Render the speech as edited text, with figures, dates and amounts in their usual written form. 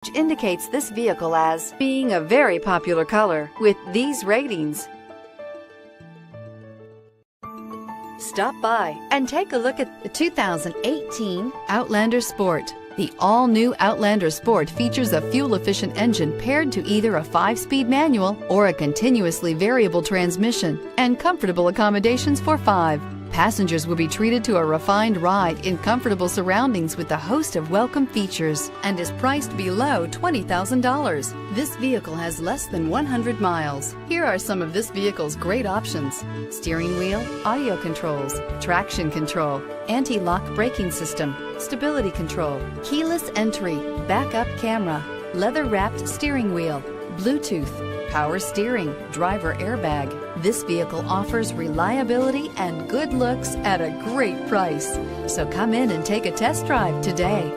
which indicates this vehicle as being a very popular color with these ratings. Stop by and take a look at the 2018 Outlander Sport. The all-new Outlander Sport features a fuel-efficient engine paired to either a 5-speed manual or a continuously variable transmission, and comfortable accommodations for 5. Passengers will be treated to a refined ride in comfortable surroundings with a host of welcome features, and is priced below $20,000. This vehicle has less than 100 miles. Here are some of this vehicle's great options: steering wheel audio controls, traction control, anti-lock braking system, stability control, keyless entry, backup camera, leather-wrapped steering wheel, Bluetooth, power steering, driver airbag. This vehicle offers reliability and good looks at a great price. So come in and take a test drive today.